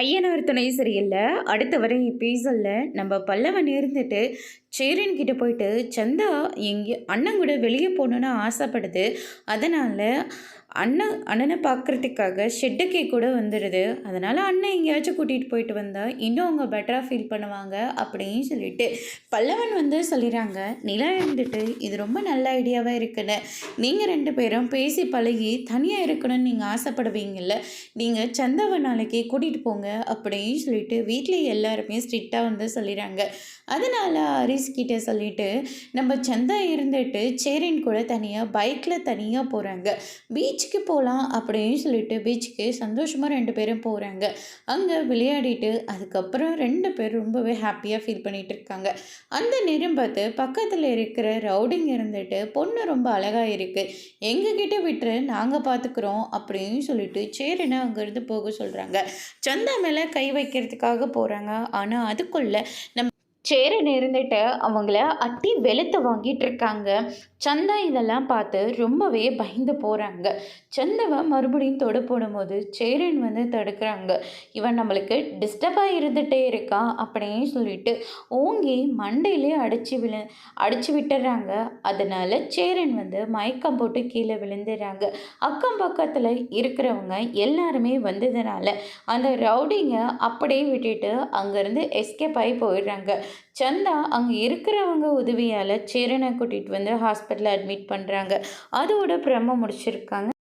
ஐயனார் துணை சரியில்ல. அடுத்து வர எபிசோட்ல நம்ம பல்லவன் இருந்துட்டு சேரன் கிட்ட போயிட்டு சந்தா அண்ணன் கூட வெளியே போகணுன்னு ஆசைப்படுது. அதனால் அண்ணனை பார்க்குறதுக்காக ஷெட்டுக்கே கூட வந்துடுது. அதனால் அண்ணன் எங்கேயாச்சும் கூட்டிகிட்டு போயிட்டு வந்தால் இன்னும் அவங்க பெட்டராக ஃபீல் பண்ணுவாங்க அப்படின்னு சொல்லிட்டு பல்லவன் சொல்லிடுறாங்க. நிலா இருந்துட்டு இது ரொம்ப நல்ல ஐடியாவாக இருக்குன்னு, நீங்கள் 2 பேரும் பேசி பழகி தனியாக இருக்கணும்னு நீங்கள் ஆசைப்படுவீங்கள்ல, நீங்கள் சந்தாவை நாளைக்கு கூட்டிகிட்டு போங்க அப்படின்னு சொல்லிட்டு வீட்டில் எல்லாருமே ஸ்ட்ரிக்டாக சொல்லிடுறாங்க. அதனால் ஹரிஸ் கிட்டே சொல்லிவிட்டு நம்ம சந்தா இருந்துட்டு சேரின் கூட தனியாக பைக்கில் தனியாக போகிறாங்க. பீச்சுக்கு போகலாம் அப்படின்னு சொல்லிட்டு பீச்சுக்கு சந்தோஷமாக 2 பேரும் போகிறாங்க. அங்கே விளையாடிட்டு அதுக்கப்புறம் 2 பேரும் ரொம்பவே ஹாப்பியாக ஃபீல் பண்ணிகிட்டு இருக்காங்க. அந்த நேரம் பார்த்து பக்கத்தில் இருக்கிற ரவுடிங் இருந்துட்டு பொண்ணு ரொம்ப அழகாக இருக்குது, எங்ககிட்ட விட்டுரு நாங்கள் பார்த்துக்குறோம் அப்படின்னு சொல்லிட்டு சேரனை அங்கேருந்து போக சொல்கிறாங்க. சந்தா மேலே கை வைக்கிறதுக்காக போகிறாங்க. ஆனால் அதுக்குள்ளே நம்ம சேரன் இருந்துட்டு அவங்கள அட்டி வெளுத்து வாங்கிட்டு இருக்காங்க. சந்தா இதெல்லாம் பார்த்து ரொம்பவே பயந்து போகிறாங்க. சந்தாவை மறுபடியும் தொட போடும்போது சேரன் தடுக்கிறாங்க. இவன் நம்மளுக்கு டிஸ்டர்பாக இருந்துகிட்டே இருக்கான் அப்படின்னு சொல்லிட்டு ஓங்கி மண்டையிலே அடிச்சு விட்டுறாங்க. அதனால் சேரன் மயக்கம் போட்டு கீழே விழுந்துடுறாங்க. அக்கம் பக்கத்தில் இருக்கிறவங்க எல்லாருமே வந்ததுனால அந்த ரவுடிங்க அப்படியே விட்டுட்டு அங்கேருந்து எஸ்கேப் ஆகி போயிடுறாங்க. சந்தா அங்கே இருக்கிறவங்க உதவியால் சேரனை கூட்டிகிட்டு ஹாஸ்பிட்டலில் அட்மிட் பண்ணுறாங்க. அதோட பிரம்ம முடிச்சிருக்காங்க.